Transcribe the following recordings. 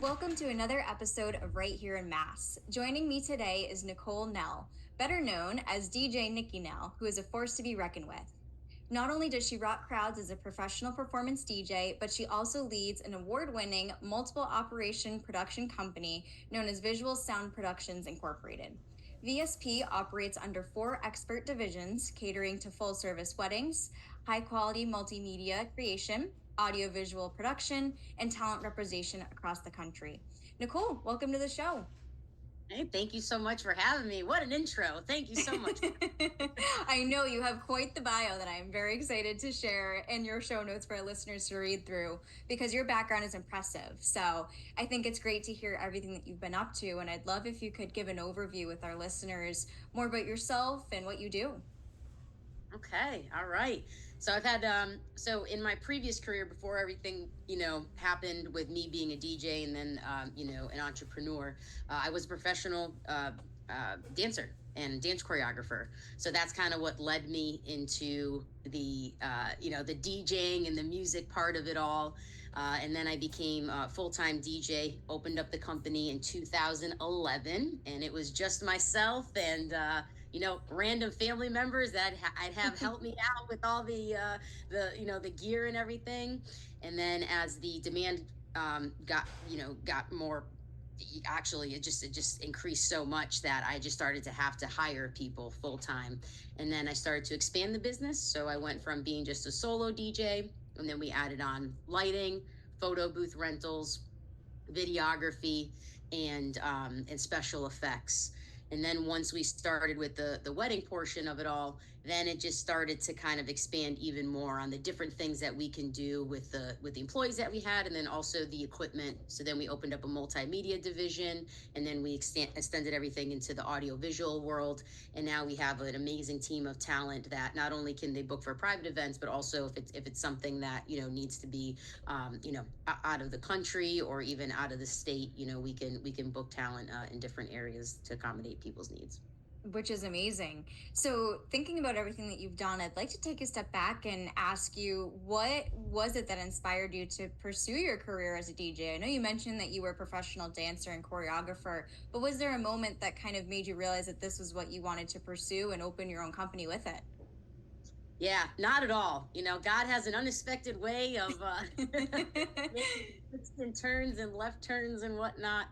Welcome to another episode of Right Here in Mass. Joining me today is Nicole Nell, better known as DJ Nikki Nell, who is a force to be reckoned with. Not only does she rock crowds as a professional performance DJ, but she also leads an award-winning multiple operation production company known as Visual Sound Productions Incorporated. VSP operates under 4 expert divisions, catering to full-service weddings, high-quality multimedia creation, audiovisual production, and talent representation across the country. Nicole, welcome to the show. Hey, thank you so much for having me. What an intro. Thank you so much. I know you have quite the bio that I am very excited to share in your show notes for our listeners to read through because your background is impressive. So I think it's great to hear everything that you've been up to. And I'd love if you could give an overview with our listeners more about yourself and what you do. Okay. All right. So I've had, so in my previous career, before everything, happened with me being a DJ and then, an entrepreneur, I was a professional dancer and dance choreographer. So that's kind of what led me into the DJing and the music part of it all. And then I became a full-time DJ, opened up the company in 2011, and it was just myself and, random family members that I'd have help me out with all the gear and everything. And then as the demand got more, actually it just increased so much that I just started to have to hire people full time. And then I started to expand the business. So I went from being just a solo DJ, and then we added on lighting, photo booth rentals, videography, and special effects. And then once we started with the wedding portion of it all, then it just started to kind of expand even more on the different things that we can do with the employees that we had, and then also the equipment. So then we opened up a multimedia division, and then we extended everything into the audiovisual world. And now we have an amazing team of talent that not only can they book for private events, but also if it's something that needs to be out of the country or even out of the state, we can book talent in different areas to accommodate people's needs. Which is amazing. So, thinking about everything that you've done, I'd like to take a step back and ask you, what was it that inspired you to pursue your career as a DJ? I know you mentioned that you were a professional dancer and choreographer, but was there a moment that kind of made you realize that this was what you wanted to pursue and open your own company with it? Yeah, not at all. God has an unexpected way of making twists and turns and left turns and whatnot.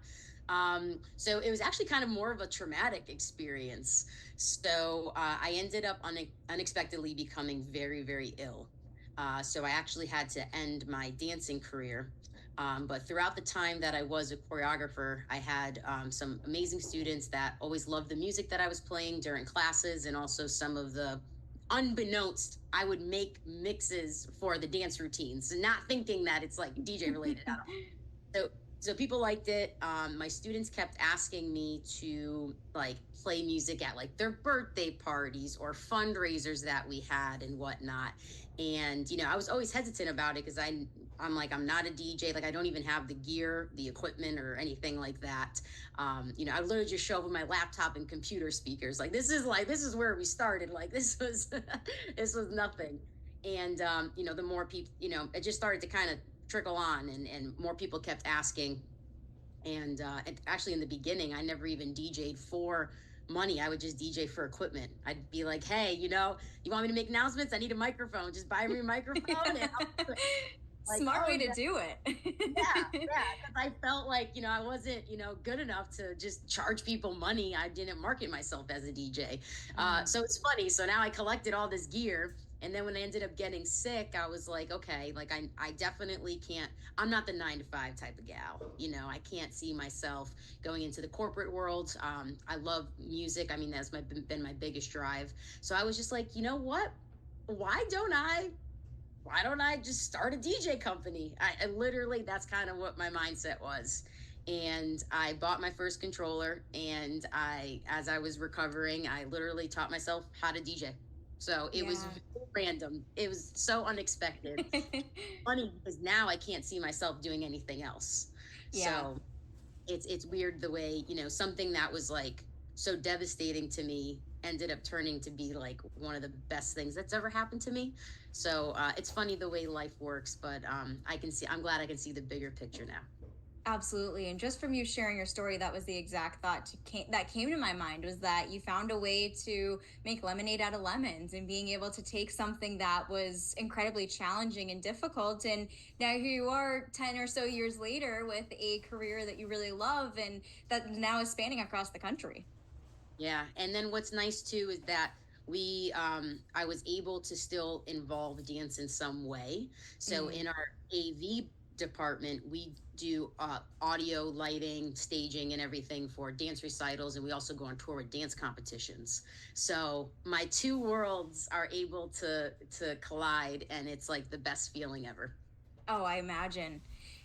So it was actually kind of more of a traumatic experience. So I ended up unexpectedly becoming very, very ill. So I actually had to end my dancing career. But throughout the time that I was a choreographer, I had some amazing students that always loved the music that I was playing during classes, and also some of the unbeknownst, I would make mixes for the dance routines, not thinking that it's like DJ related at all. So people liked it. My students kept asking me to like play music at like their birthday parties or fundraisers that we had and whatnot. And I was always hesitant about it because I'm like, I'm not a DJ. Like, I don't even have the gear, the equipment, or anything like that. I literally just show up with my laptop and computer speakers. Like, this is where we started. Like, this was this was nothing. And the more people, it just started to kind of trickle on, and more people kept asking. And actually, in the beginning, I never even DJ'd for money. I would just DJ for equipment. I'd be like, hey, you want me to make announcements? I need a microphone. Just buy me a microphone. And like, smart way to do it. Yeah, because I felt like, I wasn't, good enough to just charge people money. I didn't market myself as a DJ. So it's funny. So now I collected all this gear. And then when I ended up getting sick, I was like, okay, like I definitely can't, I'm not the 9 to 5 type of gal. I can't see myself going into the corporate world. I love music. I mean, that's been my biggest drive. So I was just like, you know what? Why don't I just start a DJ company? I literally, that's kind of what my mindset was. And I bought my first controller, and as I was recovering, I literally taught myself how to DJ. So it was random. It was so unexpected. Funny because now I can't see myself doing anything else. Yeah. So it's weird the way, something that was like so devastating to me ended up turning to be like one of the best things that's ever happened to me. So it's funny the way life works, but I'm glad I can see the bigger picture now. Absolutely. And just from you sharing your story, that was the exact that came to my mind, was that you found a way to make lemonade out of lemons, and being able to take something that was incredibly challenging and difficult. And now here you are 10 or so years later with a career that you really love and that now is spanning across the country. Yeah. And then what's nice too is that I was able to still involve dance in some way. So Mm. in our AV department, we do audio, lighting, staging, and everything for dance recitals. And we also go on tour with dance competitions. So my two worlds are able to collide, and it's like the best feeling ever. Oh, I imagine.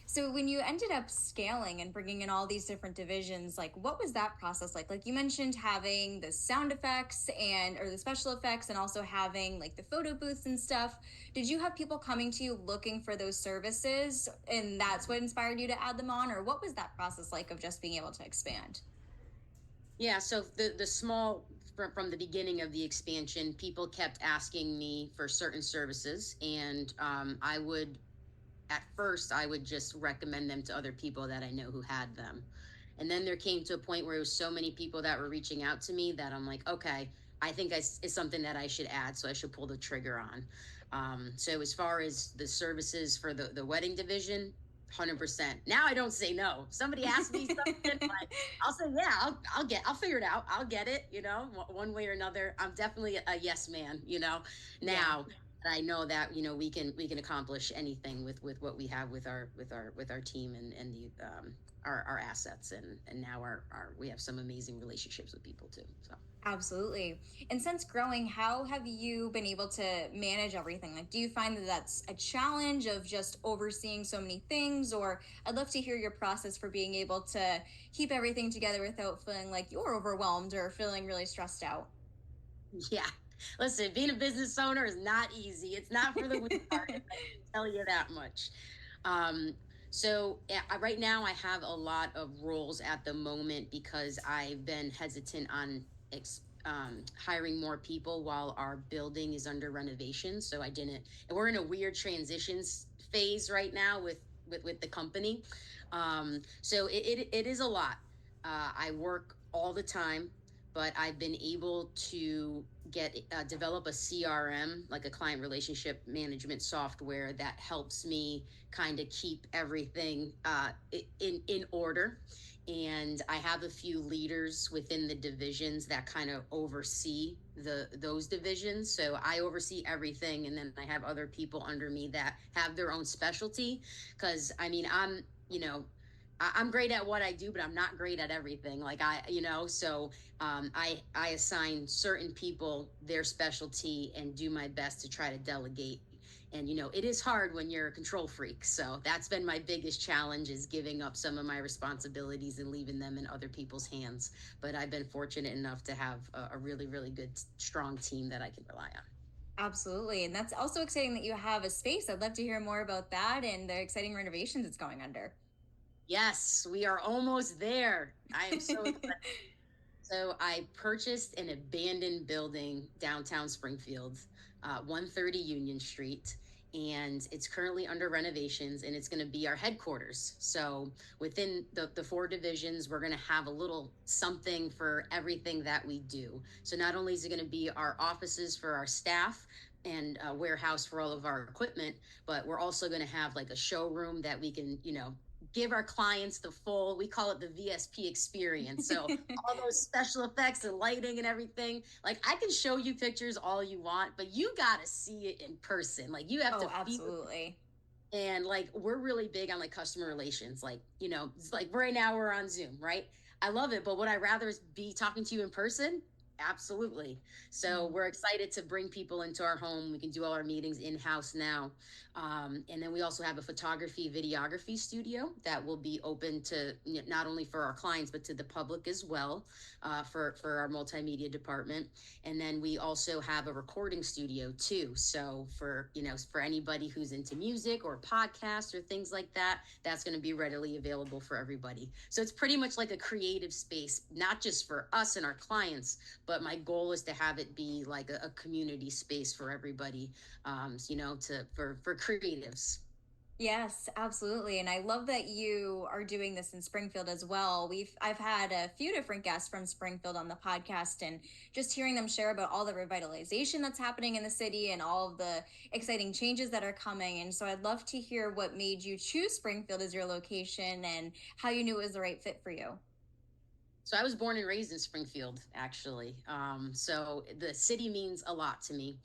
So when you ended up scaling and bringing in all these different divisions, like what was that process like? Like you mentioned having the sound effects and or the special effects and also having like the photo booths and stuff. Did you have people coming to you looking for those services and that's what inspired you to add them on, or what was that process like of just being able to expand? Yeah, so the small from the beginning of the expansion, people kept asking me for certain services, and I would at first I would just recommend them to other people that I know who had them. And then there came to a point where it was so many people that were reaching out to me that I'm like, okay, I think it's something that I should add, so I should pull the trigger on. So as far as the services for the wedding division, 100%. Now I don't say no. If somebody asks me something, like I'll say, yeah, I'll figure it out. I'll get it. One way or another. I'm definitely a yes man. Yeah. Now I know that we can accomplish anything with what we have with our team and the our assets and now our we have some amazing relationships with people too. So Absolutely. And since growing, how have you been able to manage everything? Like, do you find that that's a challenge of just overseeing so many things? Or I'd love to hear your process for being able to keep everything together without feeling like you're overwhelmed or feeling really stressed out. yeah, listen, being a business owner is not easy. It's not for the weak-hearted. I can tell you that much. Um, so right now I have a lot of roles at the moment because I've been hesitant on hiring more people while our building is under renovation. So I didn't, and we're in a weird transitions phase right now with the company. So it is a lot. I work all the time, but I've been able to develop a CRM, like a client relationship management software that helps me kind of keep everything in order. And I have a few leaders within the divisions that kind of oversee those divisions. So I oversee everything, and then I have other people under me that have their own specialty. Because I mean, I'm great at what I do, but I'm not great at everything. Like so I assign certain people their specialty and do my best to try to delegate. And it is hard when you're a control freak. So that's been my biggest challenge, is giving up some of my responsibilities and leaving them in other people's hands. But I've been fortunate enough to have a really, really good, strong team that I can rely on. Absolutely. And that's also exciting that you have a space. I'd love to hear more about that and the exciting renovations it's going under. Yes, we are almost there. I am so excited. So I purchased an abandoned building downtown Springfield, 130 Union Street, and it's currently under renovations, and it's going to be our headquarters. So within the four divisions, we're going to have a little something for everything that we do. So not only is it going to be our offices for our staff and a warehouse for all of our equipment, but we're also going to have like a showroom that we can, give our clients the full, we call it the VSP experience. So all those special effects and lighting and everything. Like I can show you pictures all you want, but you got to see it in person. Like you have to Oh, feel it. absolutely. And like we're really big on like customer relations. Like, it's like right now we're on Zoom, right? I love it, but would I rather be talking to you in person? Absolutely. So Mm. we're excited to bring people into our home. We can do all our meetings in-house now. And then we also have a photography, videography studio that will be open to not only for our clients, but to the public as well, for our multimedia department. And then we also have a recording studio too. So for anybody who's into music or podcasts or things like that, that's going to be readily available for everybody. So it's pretty much like a creative space, not just for us and our clients, but my goal is to have it be like a community space for everybody, for creatives. Yes, absolutely. And I love that you are doing this in Springfield as well. I've had a few different guests from Springfield on the podcast, and just hearing them share about all the revitalization that's happening in the city and all of the exciting changes that are coming. And so I'd love to hear what made you choose Springfield as your location and how you knew it was the right fit for you. So I was born and raised in Springfield, actually. So the city means a lot to me.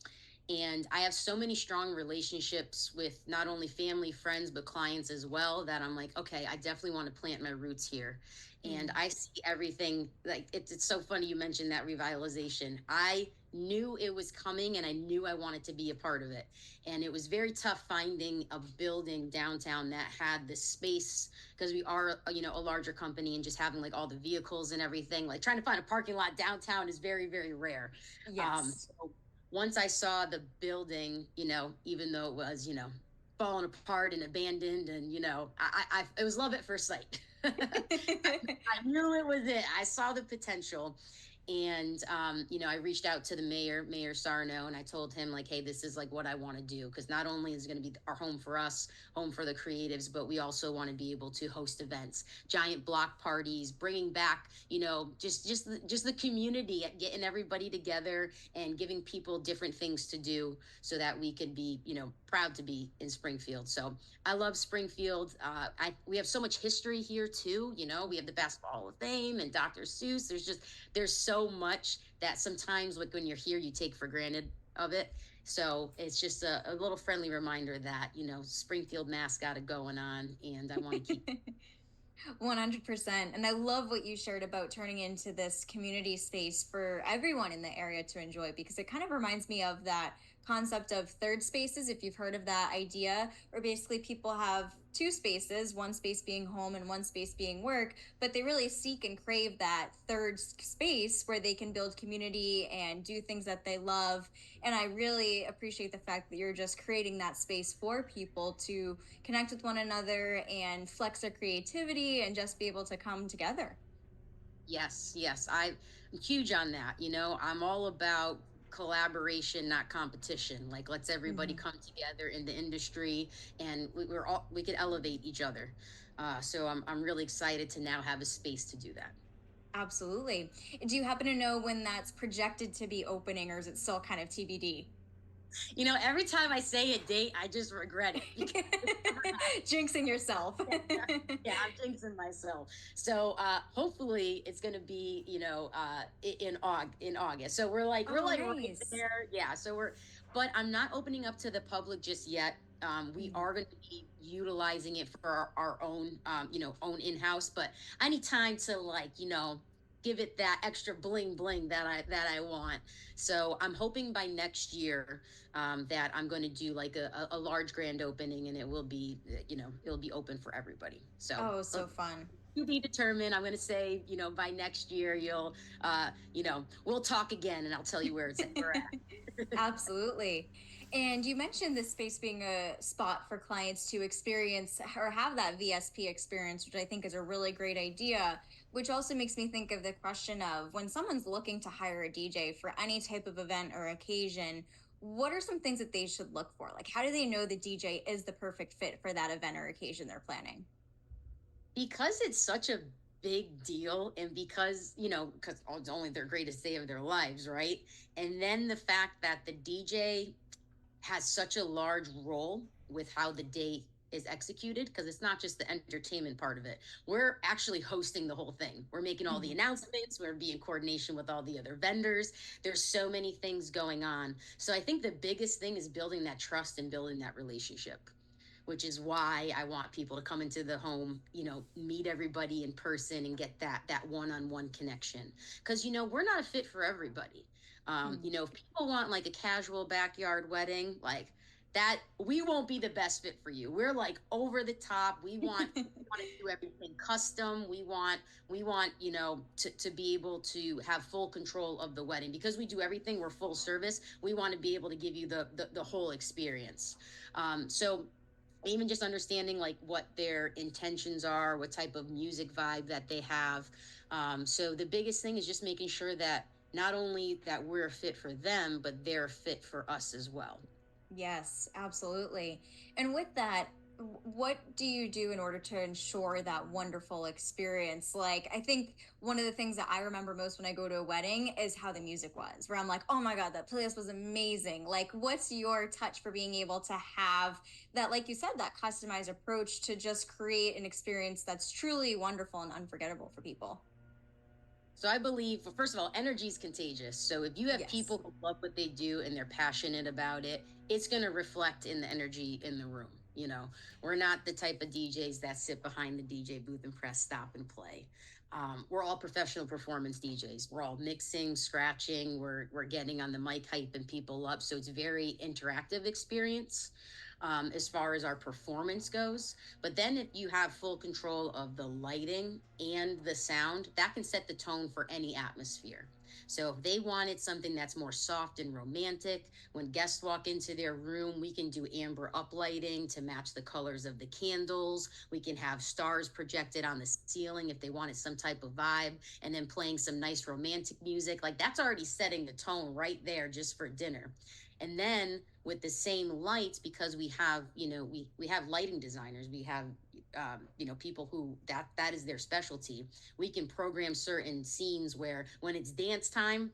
And I have so many strong relationships with not only family, friends, but clients as well that I'm like, okay, I definitely want to plant my roots here. And Mm. I see everything like it's so funny you mentioned that revitalization. I knew it was coming and I knew I wanted to be a part of it. And it was very tough finding a building downtown that had the space because we are, a larger company and just having like all the vehicles and everything. Like trying to find a parking lot downtown is very, very rare. Yes. So once I saw the building, even though it was, falling apart and abandoned, and it was love at first sight. I knew it was it. I saw the potential. And I reached out to the Mayor Sarno, and I told him like, hey, this is like what I want to do, because not only is it going to be our home for us, home for the creatives, but we also want to be able to host events, giant block parties, bringing back, just the community, getting everybody together and giving people different things to do so that we could be, proud to be in Springfield. So I love Springfield. We have so much history here too. We have the Basketball Hall of Fame and Dr. Seuss. There's so much that sometimes like when you're here you take for granted of it. So it's just a little friendly reminder that Springfield Mass got it going on, and I want to keep. 100%. And I love what you shared about turning into this community space for everyone in the area to enjoy, because it kind of reminds me of that concept of third spaces, if you've heard of that idea, where basically people have two spaces, one space being home and one space being work, but they really seek and crave that third space where they can build community and do things that they love. And I really appreciate the fact that you're just creating that space for people to connect with one another and flex their creativity and just be able to come together. Yes, I'm huge on that. I'm all about collaboration, not competition. Like, let's everybody Mm-hmm. come together in the industry, and we could elevate each other. So I'm really excited to now have a space to do that. Absolutely. Do you happen to know when that's projected to be opening, or is it still kind of TBD? Every time I say a date, I just regret it because it never happens. Jinxing yourself. Yeah, I'm jinxing myself. So hopefully it's going to be, in August. So we're Oh, like right nice. there. Yeah. But I'm not opening up to the public just yet. We Mhm. are going to be utilizing it for our own, own in-house. But I need time to like, give it that extra bling bling that I want. So I'm hoping by next year that I'm going to do like a large grand opening, and it will be, it'll be open for everybody. So Oh, so fun. to be determined. I'm going to say, by next year, we'll talk again, and I'll tell you where we're at. Absolutely. And you mentioned this space being a spot for clients to experience or have that VSP experience, which I think is a really great idea. Which also makes me think of the question of when someone's looking to hire a DJ for any type of event or occasion, what are some things that they should look for? Like, how do they know the DJ is the perfect fit for that event or occasion they're planning? Because it's such a big deal, and because it's only their greatest day of their lives, right? And then the fact that the DJ has such a large role with how the day is executed, because it's not just the entertainment part of it. We're actually hosting the whole thing. We're making all the Mhm. announcements, we're being coordination with all the other vendors. There's so many things going on. So I think the biggest thing is building that trust and building that relationship, which is why I want people to come into the home, meet everybody in person and get that one-on-one connection. Because we're not a fit for everybody. Mhm. If people want like a casual backyard wedding, like that, we won't be the best fit for you. We're like over the top. We want to do everything custom. We want to be able to have full control of the wedding, because we do everything. We're full service. We want to be able to give you the whole experience. So even just understanding like what their intentions are, what type of music vibe that they have. So the biggest thing is just making sure that not only that we're a fit for them, but they're fit for us as well. Yes, absolutely. And with that, What do you do in order to ensure that wonderful experience? Like, I think one of the things that I remember most when I go to a wedding is how the music was, where I'm like, oh my God, that playlist was amazing. Like, what's your touch for being able to have that, like you said, that customized approach to just create an experience that's truly wonderful and unforgettable for people? So I believe, well, first of all, energy is contagious. So if you have Yes. people who love what they do and they're passionate about it, it's going to reflect in the energy in the room. We're not the type of DJs that sit behind the DJ booth and press stop and play. We're all professional performance DJs. We're all mixing, scratching. We're getting on the mic, hyping people up. So it's very interactive experience as far as our performance goes. But then if you have full control of the lighting and the sound, that can set the tone for any atmosphere. So if they wanted something that's more soft and romantic, when guests walk into their room, we can do amber uplighting to match the colors of the candles. We can have stars projected on the ceiling if they wanted some type of vibe, and then playing some nice romantic music. Like that's already setting the tone right there just for dinner. And then with the same lights, because we have, we have lighting designers, we have people who that is their specialty. We can program certain scenes where when it's dance time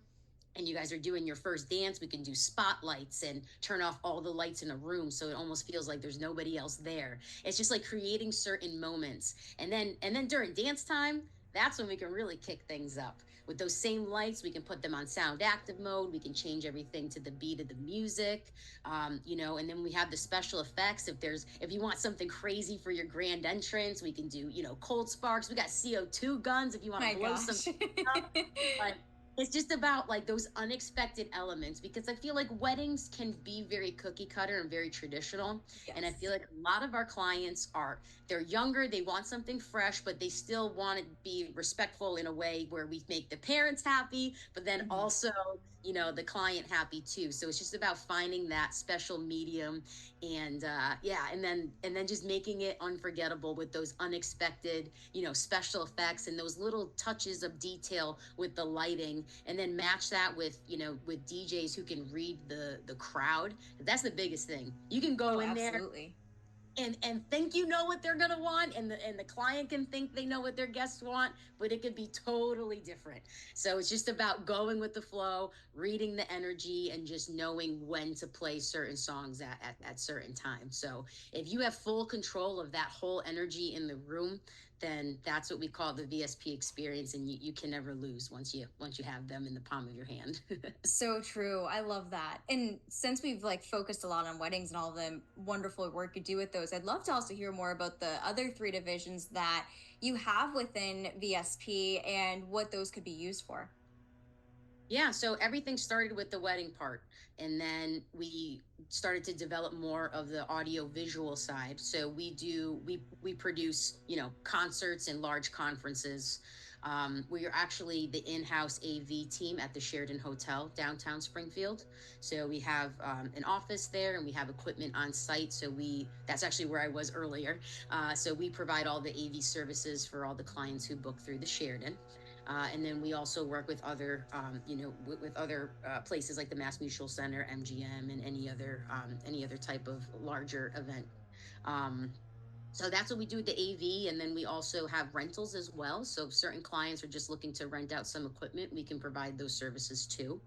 and you guys are doing your first dance, we can do spotlights and turn off all the lights in a room so it almost feels like there's nobody else there. It's just like creating certain moments. And then during dance time, that's when we can really kick things up. With those same lights, we can put them on sound active mode. We can change everything to the beat of the music. And then we have the special effects. If you want something crazy for your grand entrance, we can do, cold sparks. We got CO2 guns if you want to My blow some gosh. up. But it's just about like those unexpected elements, because I feel like weddings can be very cookie cutter and very traditional. And I feel Yes. like a lot of our clients they're younger, they want something fresh, but they still want to be respectful in a way where we make the parents happy, but then Mhm. also, the client happy too. So it's just about finding that special medium. And yeah, and then just making it unforgettable with those unexpected, special effects and those little touches of detail with the lighting, and then match that with DJs who can read the crowd. That's the biggest thing. You can Oh, go in there absolutely. and think you know what they're gonna want, and the client can think they know what their guests want, but it could be totally different. So it's just about going with the flow, reading the energy, and just knowing when to play certain songs at certain times. So if you have full control of that whole energy in the room, then that's what we call the VSP experience, and you can never lose once you have them in the palm of your hand. So true. I love that. And since we've like focused a lot on weddings and all the wonderful work you do with those, I'd love to also hear more about the other three divisions that you have within VSP and what those could be used for. Yeah, so everything started with the wedding part, and then we started to develop more of the audio visual side. So we produce, concerts and large conferences. We are actually the in-house AV team at the Sheraton Hotel downtown Springfield. So we have an office there, and we have equipment on site. So we that's actually where I was earlier. So we provide all the AV services for all the clients who book through the Sheraton. And then we also work with other, with other places like the Mass Mutual Center, MGM, and any other type of larger event. Um, so that's what we do with the AV, and then we also have rentals as well. So if certain clients are just looking to rent out some equipment, we can provide those services too.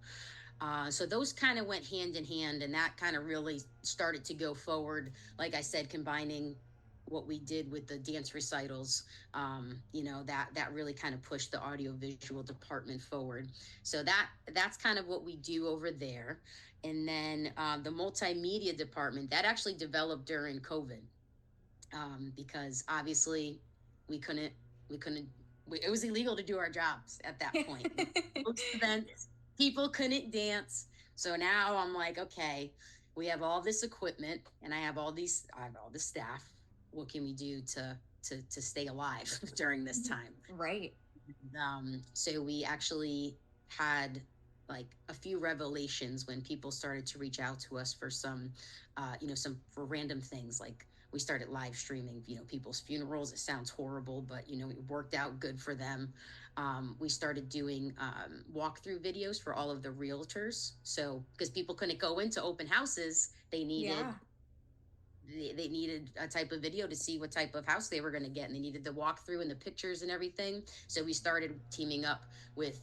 So those kind of went hand in hand, and that kind of really started to go forward. Like I said, combining what we did with the dance recitals, that really kind of pushed the audio visual department forward. So that's kind of what we do over there. And then the multimedia department that actually developed during COVID, because obviously we couldn't we couldn't it was illegal to do our jobs at that point. Most events, people couldn't dance. So now I'm like, okay, we have all this equipment, and I have all this staff. What can we do to stay alive during this time? Right. So we actually had like a few revelations when people started to reach out to us for some for random things. Like we started live streaming, people's funerals. It sounds horrible, but it worked out good for them. We started doing walkthrough videos for all of the realtors. So because people couldn't go into open houses, they needed Yeah. they needed a type of video to see what type of house they were going to get, and they needed the walkthrough and the pictures and everything. So we started teaming up with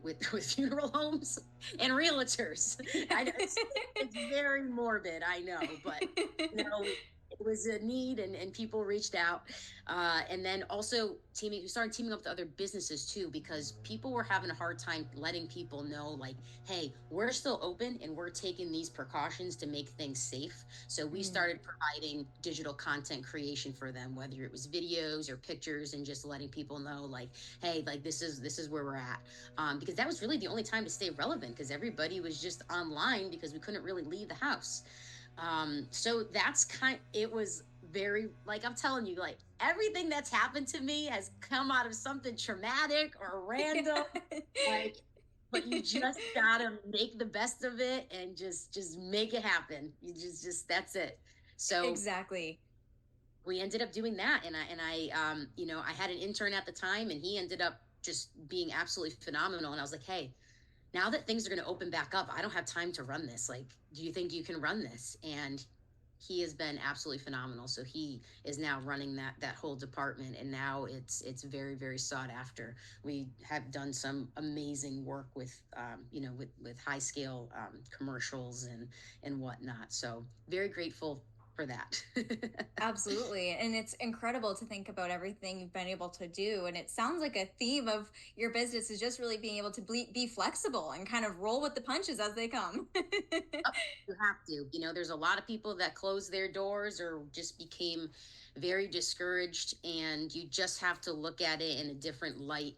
with funeral homes and realtors. I know it's very morbid, I know, but you know, it was a need, and people reached out. And then also we started teaming up with other businesses too, because people were having a hard time letting people know, like, hey, we're still open and we're taking these precautions to make things safe. So we Mm. started providing digital content creation for them, whether it was videos or pictures, and just letting people know, like, hey, like this is where we're at. Because that was really the only time to stay relevant, because everybody was just online because we couldn't really leave the house. So that's it was very, like, I'm telling you, like, everything that's happened to me has come out of something traumatic or random, like, but you just gotta make the best of it and just make it happen. You just that's it. So Exactly. we ended up doing that, and I you know, I had an intern at the time, and he ended up just being absolutely phenomenal, and I was like, hey, now that things are going to open back up, I don't have time to run this. Like, do you think you can run this? And he has been absolutely phenomenal. So he is now running that whole department, and now it's very, very sought after. We have done some amazing work with you know, with high scale commercials and whatnot. So very grateful for that. Absolutely. And it's incredible to think about everything you've been able to do. And it sounds like a theme of your business is just really being able to be flexible and kind of roll with the punches as they come. You have to. You know, there's a lot of people that closed their doors or just became very discouraged, and you just have to look at it in a different light.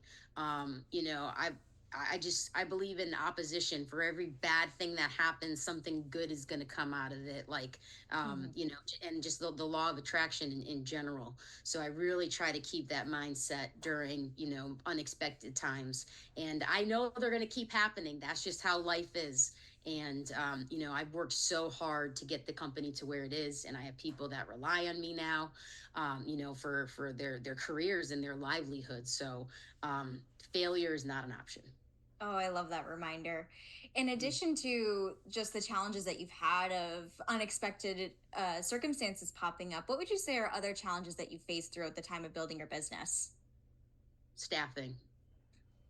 You know, I believe in opposition. For every bad thing that happens, something good is going to come out of it. Like, Mhm. you know, and just the law of attraction in general. So I really try to keep that mindset during, you know, unexpected times. And I know they're going to keep happening. That's just how life is. And you know, I've worked so hard to get the company to where it is, and I have people that rely on me now, you know, for their careers and their livelihood. So um, failure is not an option. Oh, I love that reminder. In Mm. addition to just the challenges that you've had of unexpected circumstances popping up, what would you say are other challenges that you faced throughout the time of building your business? Staffing.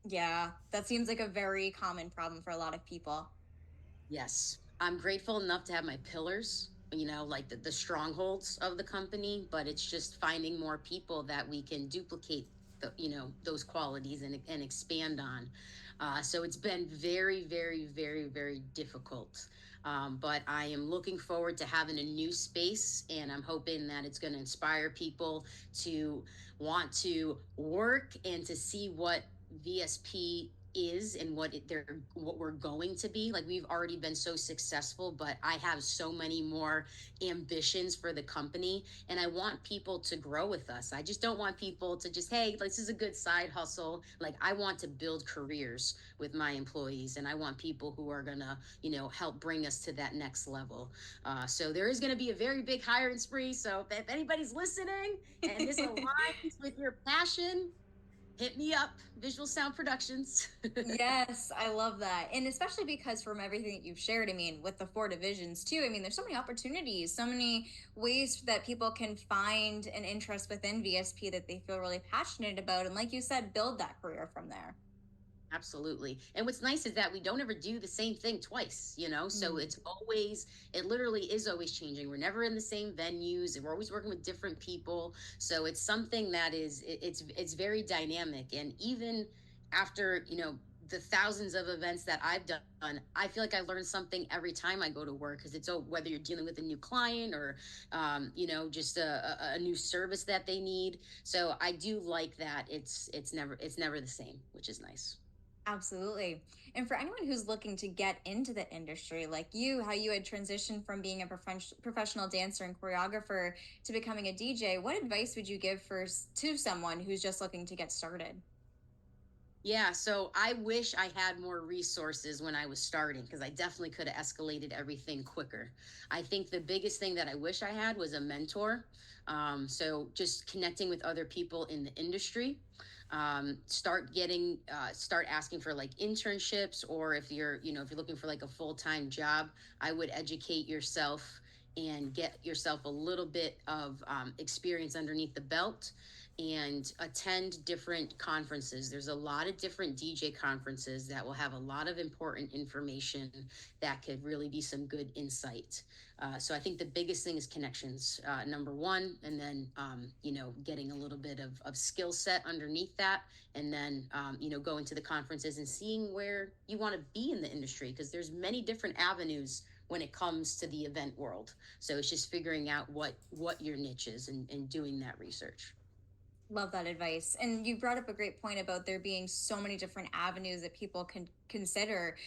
Yeah, that seems like a very common problem for a lot of people. Yes. I'm grateful enough to have my pillars, you know, like the strongholds of the company, but it's just finding more people that we can duplicate you know, those qualities and expand on. So it's been very, very, very, very difficult. But I am looking forward to having a new space, and I'm hoping that it's going to inspire people to want to work and to see what VSP is and what we're going to be. Like, we've already been so successful, but I have so many more ambitions for the company, and I want people to grow with us. I just don't want people to just, hey, this is a good side hustle. Like, I want to build careers with my employees, and I want people who are gonna, you know, help bring us to that next level. So there is going to be a very big hiring spree. So if anybody's listening and this aligns with your passion, hit me up. Visual Sound Productions. Yes, I love that. And especially because from everything that you've shared, I mean, with the four divisions too, I mean, there's so many opportunities, so many ways that people can find an interest within VSP that they feel really passionate about. And like you said, build that career from there. Absolutely. And what's nice is that we don't ever do the same thing twice, you know? So Mm. it literally is always changing. We're never in the same venues, and we're always working with different people. So it's something that it's very dynamic. And even after, you know, the thousands of events that I've done, I feel like I learn something every time I go to work, because it's, oh, whether you're dealing with a new client or, you know, just a new service that they need. So I do like that. It's never the same, which is nice. Absolutely. And for anyone who's looking to get into the industry, like you, how you had transitioned from being a professional dancer and choreographer to becoming a DJ, what advice would you give to someone who's just looking to get started? Yeah, so I wish I had more resources when I was starting, because I definitely could have escalated everything quicker. I think the biggest thing that I wish I had was a mentor. So just connecting with other people in the industry. Start asking for like internships, or if you're, you know, if you're looking for like a full time job, I would educate yourself and get yourself a little bit of experience underneath the belt and attend different conferences. There's a lot of different DJ conferences that will have a lot of important information that could really be some good insight. So I think the biggest thing is connections, number one, and then getting a little bit of skill set underneath that, and then going to the conferences and seeing where you want to be in the industry, because there's many different avenues when it comes to the event world. So it's just figuring out what your niche is and doing that research. Love that advice. And you brought up a great point about there being so many different avenues that people can consider.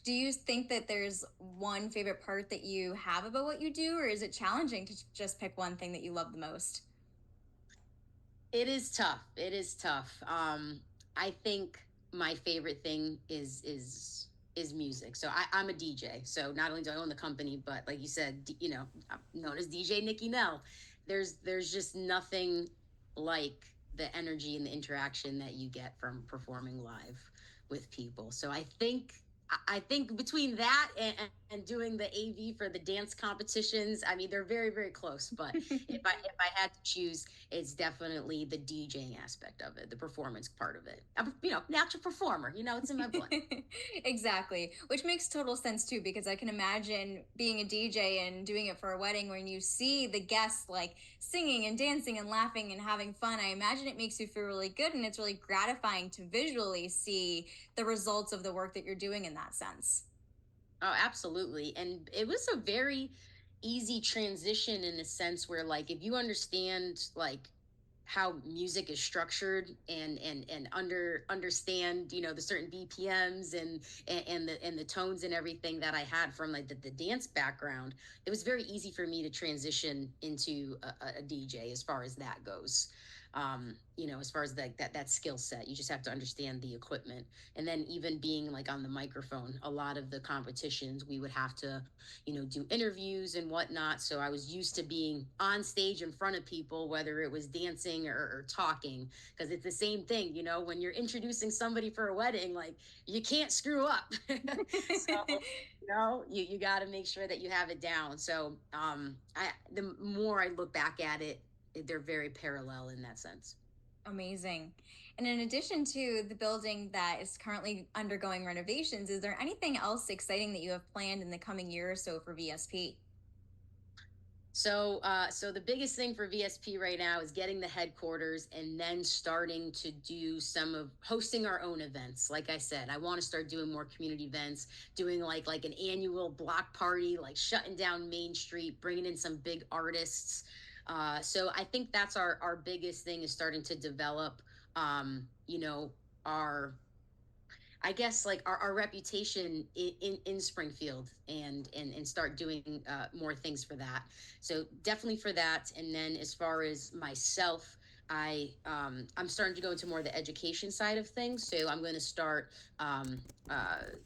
Do you think that there's one favorite part that you have about what you do, or is it challenging to just pick one thing that you love the most? It is tough. It is tough. I think my favorite thing is music. So I'm a DJ. So not only do I own the company, but like you said, I'm known as DJ Nicole Nell. There's just nothing like the energy and the interaction that you get from performing live with people. So I think between that and doing the AV for the dance competitions, I mean they're very very close. But if I had to choose, it's definitely the DJing aspect of it, the performance part of it. I'm, natural performer. It's in my blood. Exactly, which makes total sense too, because I can imagine being a DJ and doing it for a wedding when you see the guests like singing and dancing and laughing and having fun. I imagine it makes you feel really good, and it's really gratifying to visually see the results of the work that you're doing in that sense. Oh, absolutely. And it was a very easy transition in a sense where like if you understand like how music is structured and understand the certain BPMs and the tones and everything that I had from like the dance background, it was very easy for me to transition into a DJ as far as that goes. As far as that skill set, you just have to understand the equipment. And then even being like on the microphone, a lot of the competitions we would have to do interviews and whatnot. So I was used to being on stage in front of people, whether it was dancing or talking, because it's the same thing. When you're introducing somebody for a wedding, like you can't screw up. So you got to make sure that you have it down. So the more I look back at it, they're very parallel in that sense. Amazing. And in addition to the building that is currently undergoing renovations, is there anything else exciting that you have planned in the coming year or so for VSP? So the biggest thing for VSP right now is getting the headquarters and then starting to do some of hosting our own events. Like I said, I want to start doing more community events, doing like an annual block party, like shutting down Main Street, bringing in some big artists. So I think that's our biggest thing is starting to develop, our I guess like our reputation in Springfield and start doing more things for that. So definitely for that. And then as far as myself, I'm starting to go into more of the education side of things. So I'm going to start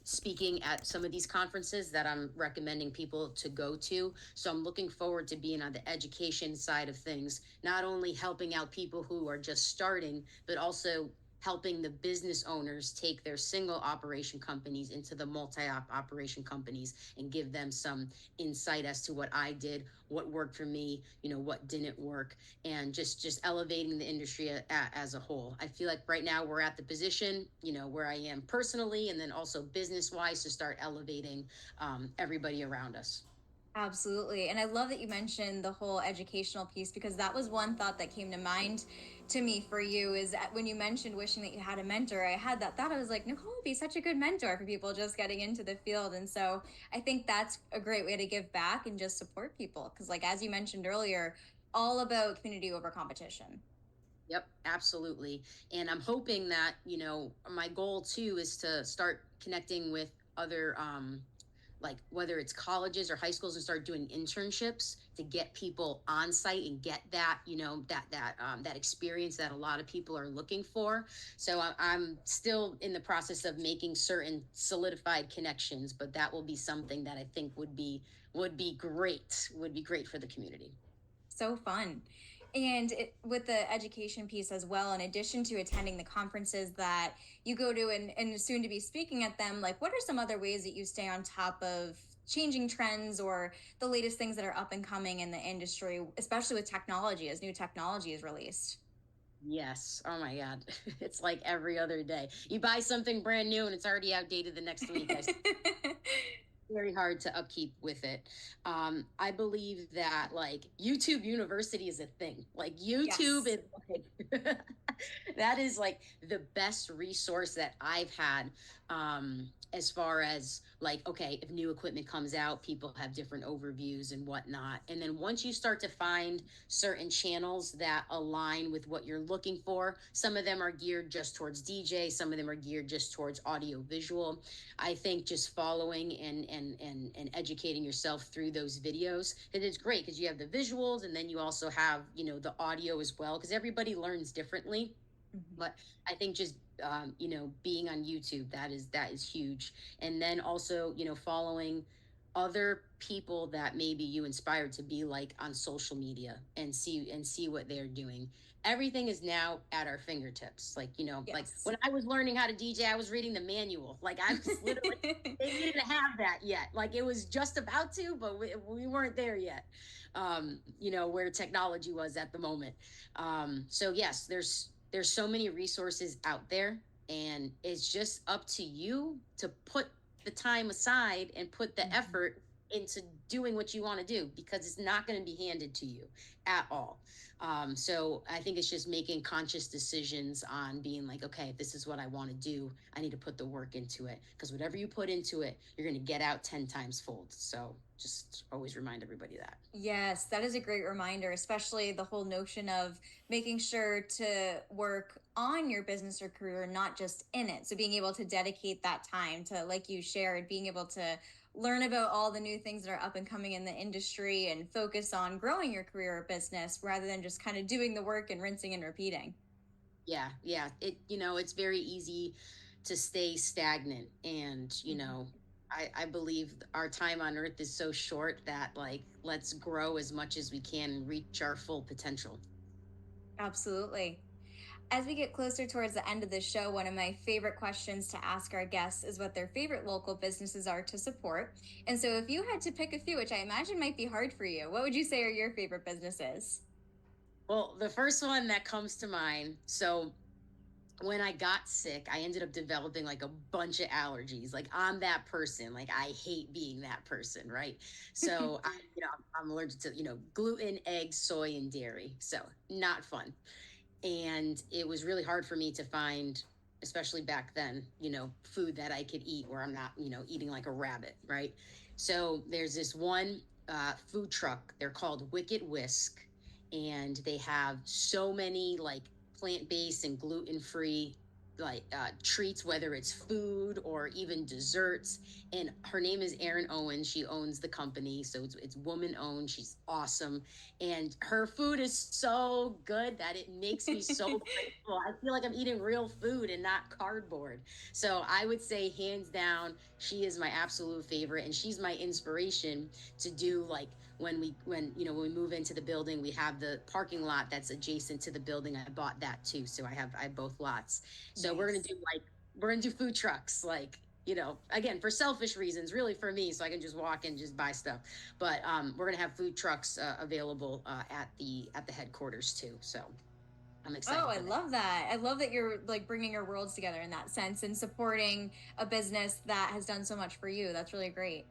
speaking at some of these conferences that I'm recommending people to go to. So I'm looking forward to being on the education side of things, not only helping out people who are just starting, but also helping the business owners take their single operation companies into the multi-operation companies and give them some insight as to what I did, what worked for me, what didn't work, and just elevating the industry as a whole. I feel like right now we're at the position, where I am personally and then also business wise to start elevating everybody around us. Absolutely. And I love that you mentioned the whole educational piece, because that was one thought that came to mind to me for you is that when you mentioned wishing that you had a mentor, I had that thought. I was like, Nicole would be such a good mentor for people just getting into the field. And so I think that's a great way to give back and just support people. Because, like, as you mentioned earlier, all about community over competition. Yep, absolutely. And I'm hoping that, my goal too is to start connecting with other like whether it's colleges or high schools and start doing internships to get people on site and get that, that experience that a lot of people are looking for. So I'm still in the process of making certain solidified connections, but that will be something that I think would be great for the community. So fun. And with the education piece as well, in addition to attending the conferences that you go to and soon to be speaking at them, like what are some other ways that you stay on top of changing trends or the latest things that are up and coming in the industry, especially with technology as new technology is released? Yes. Oh my God. It's like every other day. You buy something brand new and it's already outdated the next week. Very hard to upkeep with it. I believe that like YouTube University is a thing. Like YouTube Yes. is like that is like the best resource that I've had, as far as like, okay, if new equipment comes out, people have different overviews and whatnot. And then once you start to find certain channels that align with what you're looking for, some of them are geared just towards DJ, some of them are geared just towards audio visual. I think just following and educating yourself through those videos, and it's great because you have the visuals and then you also have, the audio as well, because everybody learns differently. Mhm. But I think just, being on YouTube, that is huge. And then also, following other people that maybe you inspired to be like on social media and see what they're doing. Everything is now at our fingertips. Like, like Yes. when I was learning how to DJ, I was reading the manual. Like I was literally, they didn't have that yet. Like it was just about to, but we weren't there yet. Where technology was at the moment. So yes, there's so many resources out there, and it's just up to you to put the time aside and put the Mhm. effort into doing what you want to do, because it's not going to be handed to you at all. So I think it's just making conscious decisions on being like, okay, if this is what I want to do, I need to put the work into it, because whatever you put into it, you're going to get out 10 times fold. So just always remind everybody that. Yes, that is a great reminder, especially the whole notion of making sure to work on your business or career, not just in it. So being able to dedicate that time to, like you shared, being able to learn about all the new things that are up and coming in the industry and focus on growing your career or business rather than just kind of doing the work and rinsing and repeating. Yeah, yeah. It's very easy to stay stagnant. And, Mhm. I believe our time on earth is so short that like let's grow as much as we can and reach our full potential. Absolutely. As we get closer towards the end of the show, one of my favorite questions to ask our guests is what their favorite local businesses are to support. And so, if you had to pick a few, which I imagine might be hard for you, what would you say are your favorite businesses? Well, the first one that comes to mind, so when I got sick, I ended up developing like a bunch of allergies. Like I'm that person. Like I hate being that person, right? So I'm allergic to, gluten, eggs, soy, and dairy. So not fun. And it was really hard for me to find, especially back then, food that I could eat where I'm not, eating like a rabbit, right? So there's this one food truck. They're called Wicked Whisk, and they have so many like plant-based and gluten-free like treats, whether it's food or even desserts. And her name is Erin Owens. She owns the company, so it's woman owned. She's awesome, and her food is so good that it makes me so grateful. I feel like I'm eating real food and not cardboard. So I would say hands down, she is my absolute favorite, and she's my inspiration to do like when we move into the building, we have the parking lot that's adjacent to the building. I bought that too, so I have both lots. So Nice. we're gonna do food trucks, like, again, for selfish reasons, really for me, so I can just walk and just buy stuff. But we're gonna have food trucks available at the headquarters too. So I'm Oh, excited I for that. love that. I love that you're like bringing your worlds together in that sense and supporting a business that has done so much for you. That's really great.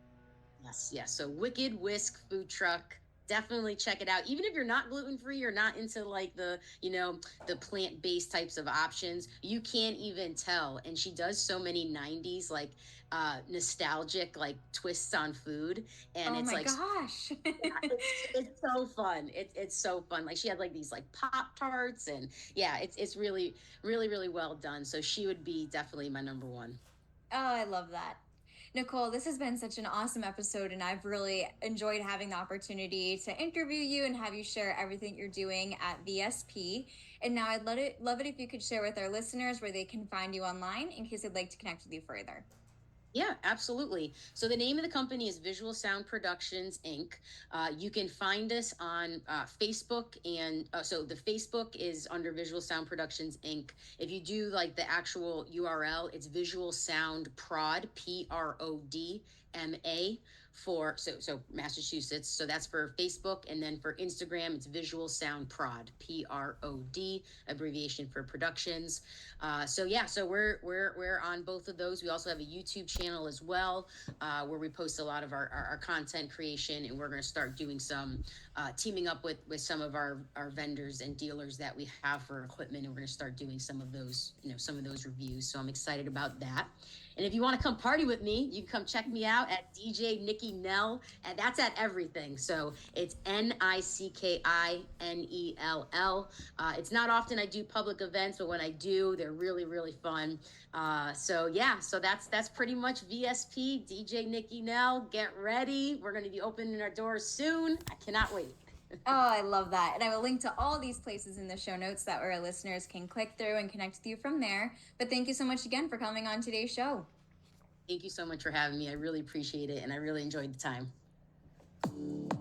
Yes, yes. So Wicked Whisk food truck. Definitely check it out. Even if you're not gluten free or not into like the plant based types of options, you can't even tell. And she does so many '90s like nostalgic like twists on food, and Oh it's my like gosh. it's so fun. It's so fun. Like she had like these like Pop Tarts, and yeah, it's really really really well done. So she would be definitely my number one. Oh, I love that. Nicole, this has been such an awesome episode, and I've really enjoyed having the opportunity to interview you and have you share everything you're doing at VSP. And now I'd love it if you could share with our listeners where they can find you online in case they'd like to connect with you further. Yeah, absolutely. So the name of the company is Visual Sound Productions Inc. You can find us on Facebook, and so the Facebook is under Visual Sound Productions Inc. If you do like the actual URL, it's Visual Sound Prod, PRODMA, for Massachusetts. So that's for Facebook, and then for Instagram, it's Visual Sound Prod, PROD, abbreviation for productions. So yeah, so we're on both of those. We also have a YouTube channel as well, where we post a lot of our content creation, and we're going to start doing some teaming up with some of our vendors and dealers that we have for equipment, and we're going to start doing some of those, some of those reviews. So I'm excited about that. And if you want to come party with me, you can come check me out at DJ Nicole Nell, and that's at everything. So it's NICKINELL. It's not often I do public events, but when I do, they're really, really fun. So yeah, so that's pretty much VSP, DJ Nicole Nell. Get ready. We're going to be opening our doors soon. I cannot wait. Oh, I love that. And I will link to all these places in the show notes that our listeners can click through and connect with you from there. But thank you so much again for coming on today's show. Thank you so much for having me. I really appreciate it, and I really enjoyed the time.